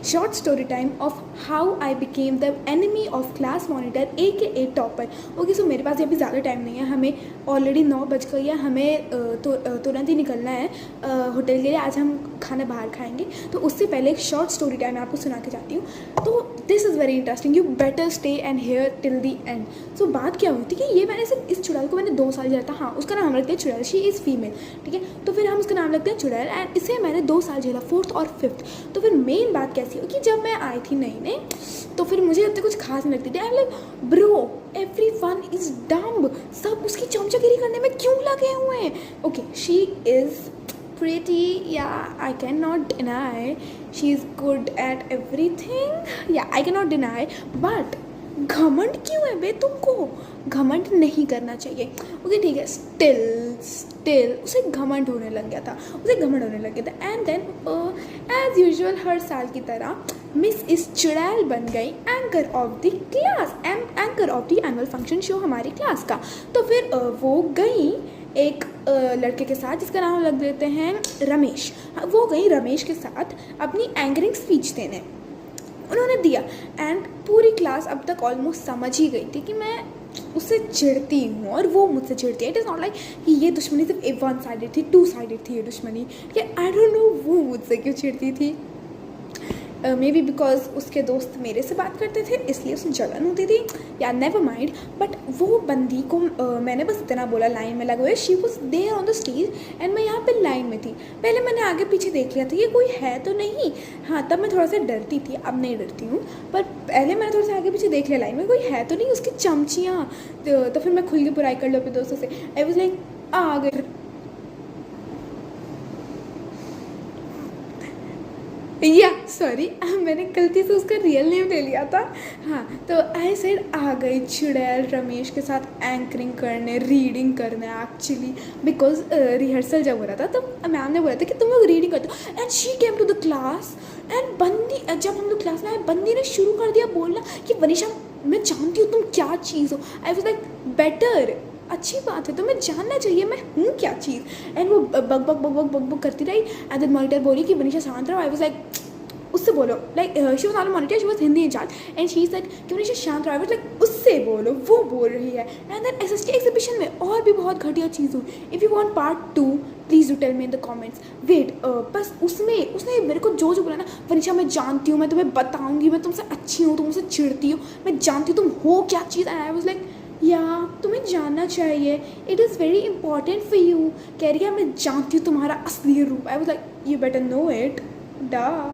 Short story time of how I became the enemy of class monitor a topper. Okay, so मेरे पास अभी ज़्यादा time नहीं है, हमें ऑलरेडी 9 बज गई है, हमें तुरंत ही निकलना है होटल के लिए। आज हम खाना बाहर खाएंगे, तो उससे पहले एक शॉर्ट स्टोरी टाइम मैं आपको सुना के जाती हूँ। तो this is very interesting, you better stay and here till the end. So बात क्या हुई थी कि ये मैंने सिर्फ इस चुड़ैल को मैंने 2 साल झेला था। हाँ, उसका नाम रखते हैं चुड़ैल, शी इज़ फीमेल, ठीक है। तो फिर हम उसका नाम रखते हैं चुड़ैल, एंड इसे मैंने 2 साल झेला, 4th और 5th। तो फिर मेन बात कैसी हो कि जब मैं आई थी नई नई, तो फिर मुझे इतने कुछ खास नहीं लगती थी। I am like bro, everyone is dumb, सब उसकी चमचागिरी करने में क्यों लगे हुए हैं। Okay, she is pretty, yeah, I cannot deny she is good at everything, yeah, I cannot deny, but घमंड क्यों है बे तुमको? घमंड नहीं करना चाहिए। ओके ठीक है, स्टिल उसे घमंड होने लग गया था, एंड देन एज यूजुअल हर साल की तरह मिस इस चुड़ैल बन गई anchor of the class, anchor of the annual function show हमारी क्लास का। तो फिर वो गई एक लड़के के साथ जिसका नाम लग देते हैं रमेश। वो गई रमेश के साथ अपनी एंकरिंग स्पीच देने, उन्होंने दिया, एंड पूरी क्लास अब तक ऑलमोस्ट समझ ही गई थी कि मैं उससे चिढ़ती हूँ और वो मुझसे चिढ़ती है। इट इज़ नॉट लाइक कि ये दुश्मनी सिर्फ 1 साइडेड थी, 2 साइडेड थी ये दुश्मनी, या आई डोंट नो वो मुझसे क्यों चिढ़ती थी। मे बी बिकॉज उसके दोस्त मेरे से बात करते थे इसलिए उसमें जलन होती थी, या नेवर माइंड। बट वो बंदी को मैंने बस इतना बोला, लाइन में लगे हुए, she was there on the stage and मैं यहाँ पे लाइन में थी। पहले मैंने आगे पीछे देख लिया था ये कोई है तो नहीं, हाँ तब मैं थोड़ा सा डरती थी, अब नहीं डरती हूँ, पर पहले मैंने थोड़ा सा आगे पीछे देख लिया लाइन में कोई है तो नहीं, उसकी चमचियाँ। तो फिर मैं खुल के बुराई कर लो अपने दोस्तों से। आई वॉज लाइक आ गई, या सॉरी मैंने गलती से उसका रियल नेम ले लिया था। हाँ, तो आई सेड आ गई चुड़ैल रमेश के साथ एंकरिंग करने, रीडिंग करने एक्चुअली, बिकॉज रिहर्सल जब हो रहा था तब मैम ने बोला था कि तुम लोग रीडिंग करते हो, and she came to the class and बंदी, जब हम लोग क्लास में आए बंदी ने शुरू कर दिया बोलना कि वनीशा मैं जानती हूँ तुम क्या चीज़ हो। आई वॉज लाइक बेटर, अच्छी बात है, तुम्हें जानना चाहिए मैं हूँ क्या चीज़। एंड वो बक करती रही, एंड देन मॉनिटर बोली कि वनीशा शांत रहो। आई वाज लाइक उससे बोलो, like she was not monitor, she was Hindi incharge, and she said कि वनीशा शांत रहो। आई वाज लाइक उससे बोलो, वो बोल रही है। एंड देन एसएसटी एग्जीबिशन में और भी बहुत घटिया चीज़ हुई। If you want part 2 please do tell me in the comments. Wait, बस उसमें उसने मेरे को जो बोला ना, वनीशा मैं जानती हूँ, मैं तुम्हें बताऊँगी, मैं तुमसे अच्छी हूँ, तुम मुझसे चिढ़ती हो, मैं जानती हूँ तुम हो क्या चीज़। And I was like yeah तुम्हें जानना चाहिए, it is very important for you. कह रही है मैं जानती हूँ तुम्हारा असली रूप। I was like you better know it, डा।